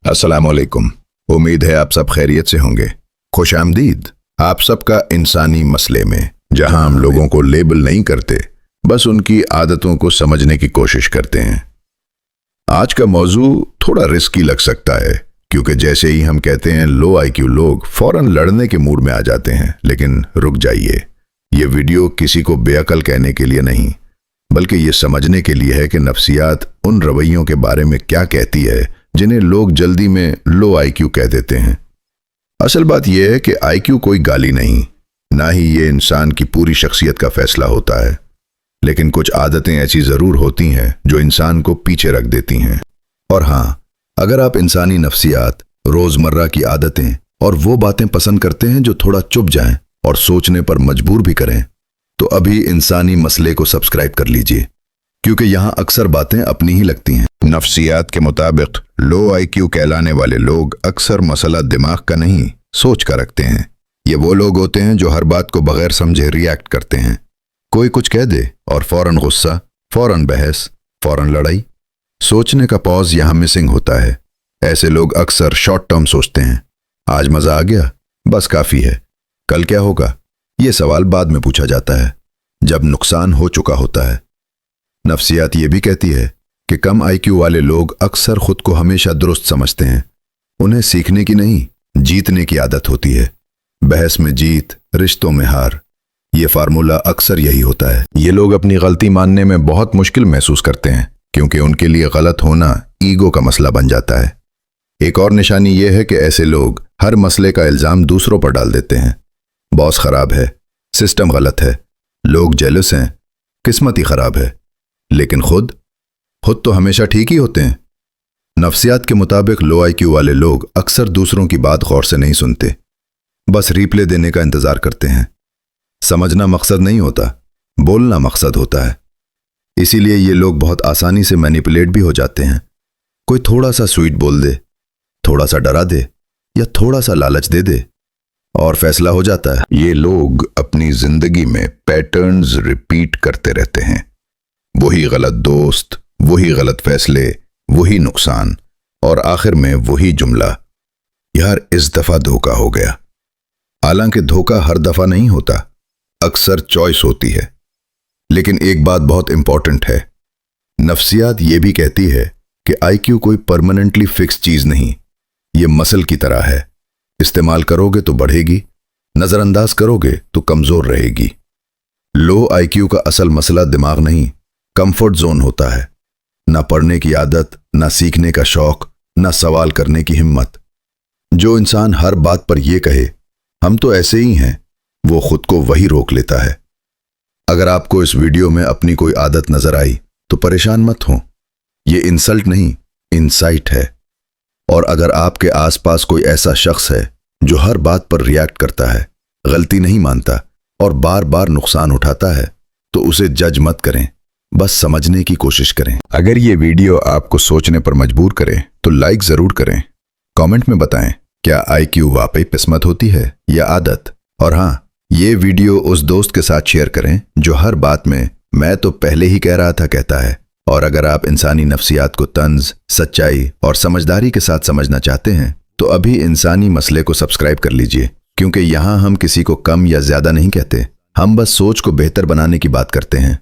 अस्सलामुअलैकुम। उम्मीद है आप सब खैरियत से होंगे। खुश आमदीद आप सबका इंसानी मसले में, जहां हम लोगों को लेबल नहीं करते, बस उनकी आदतों को समझने की कोशिश करते हैं। आज का मौजू थोड़ा रिस्की लग सकता है, क्योंकि जैसे ही हम कहते हैं लो आईक्यू लोग फौरन लड़ने के मूड में आ जाते हैं। लेकिन रुक जाइए, ये वीडियो किसी को बेअकल कहने के लिए नहीं, बल्कि ये समझने के लिए है कि नफ्सियात उन रवैयों के बारे में क्या कहती है जिन्हें लोग जल्दी में लो आईक्यू कह देते हैं। असल बात यह है कि आईक्यू कोई गाली नहीं, ना ही ये इंसान की पूरी शख्सियत का फैसला होता है। लेकिन कुछ आदतें ऐसी जरूर होती हैं जो इंसान को पीछे रख देती हैं। और हाँ, अगर आप इंसानी नफ्सियात, रोजमर्रा की आदतें और वो बातें पसंद करते हैं जो थोड़ा चुप जाएं और सोचने पर मजबूर भी करें, तो अभी इंसानी मसले को सब्सक्राइब कर लीजिए, क्योंकि यहाँ अक्सर बातें अपनी ही लगती हैं। नफ्सियात के मुताबिक लो आईक्यू कहलाने वाले लोग अक्सर मसला दिमाग का नहीं, सोच का रखते हैं। ये वो लोग होते हैं जो हर बात को बगैर समझे रिएक्ट करते हैं। कोई कुछ कह दे और फौरन गुस्सा, फौरन बहस, फौरन लड़ाई। सोचने का पॉज यहाँ मिसिंग होता है। ऐसे लोग अक्सर शॉर्ट टर्म सोचते हैं। आज मजा आ गया, बस काफी है, कल क्या होगा, ये सवाल बाद में पूछा जाता है, जब नुकसान हो चुका होता है। नफ्सियात ये भी कहती है कि कम आईक्यू वाले लोग अक्सर खुद को हमेशा दुरुस्त समझते हैं। उन्हें सीखने की नहीं, जीतने की आदत होती है। बहस में जीत, रिश्तों में हार, ये फार्मूला अक्सर यही होता है। ये लोग अपनी गलती मानने में बहुत मुश्किल महसूस करते हैं, क्योंकि उनके लिए गलत होना ईगो का मसला बन जाता है। एक और निशानी ये है कि ऐसे लोग हर मसले का इल्जाम दूसरों पर डाल देते हैं। बॉस खराब है, सिस्टम गलत है, लोग जेलस हैं, किस्मत ही खराब है। लेकिन खुद तो हमेशा ठीक ही होते हैं। नफ्सियात के मुताबिक लो आईक्यू वाले लोग अक्सर दूसरों की बात गौर से नहीं सुनते, बस रिप्ले देने का इंतजार करते हैं। समझना मकसद नहीं होता, बोलना मकसद होता है। इसीलिए ये लोग बहुत आसानी से मैनिपुलेट भी हो जाते हैं। कोई थोड़ा सा स्वीट बोल दे, थोड़ा सा डरा दे या थोड़ा सा लालच दे दे और फैसला हो जाता है। ये लोग अपनी जिंदगी में पैटर्न्स रिपीट करते रहते हैं। वही गलत दोस्त, वही गलत फैसले, वही नुकसान, और आखिर में वही जुमला, यार इस दफा धोखा हो गया। हालांकि धोखा हर दफा नहीं होता, अक्सर चॉइस होती है। लेकिन एक बात बहुत इंपॉर्टेंट है, नफ्सियात ये भी कहती है कि आईक्यू कोई परमानेंटली फिक्स चीज नहीं, ये मसल की तरह है। इस्तेमाल करोगे तो बढ़ेगी, नजरअंदाज करोगे तो कमजोर रहेगी। लो आईक्यू का असल मसला दिमाग नहीं, कंफर्ट जोन होता है। ना पढ़ने की आदत, ना सीखने का शौक, ना सवाल करने की हिम्मत। जो इंसान हर बात पर यह कहे हम तो ऐसे ही हैं, वो खुद को वही रोक लेता है। अगर आपको इस वीडियो में अपनी कोई आदत नजर आई तो परेशान मत हो, ये इंसल्ट नहीं, इंसाइट है। और अगर आपके आसपास कोई ऐसा शख्स है जो हर बात पर रिएक्ट करता है, गलती नहीं मानता और बार बार नुकसान उठाता है, तो उसे जज मत करें, बस समझने की कोशिश करें। अगर ये वीडियो आपको सोचने पर मजबूर करे तो लाइक जरूर करें। कमेंट में बताएं, क्या आईक्यू वाकई किस्मत होती है या आदत? और हाँ, ये वीडियो उस दोस्त के साथ शेयर करें जो हर बात में मैं तो पहले ही कह रहा था कहता है। और अगर आप इंसानी नफ्सियात को तंज, सच्चाई और समझदारी के साथ समझना चाहते हैं, तो अभी इंसानी मसले को सब्सक्राइब कर लीजिए, क्योंकि यहाँ हम किसी को कम या ज्यादा नहीं कहते, हम बस सोच को बेहतर बनाने की बात करते हैं।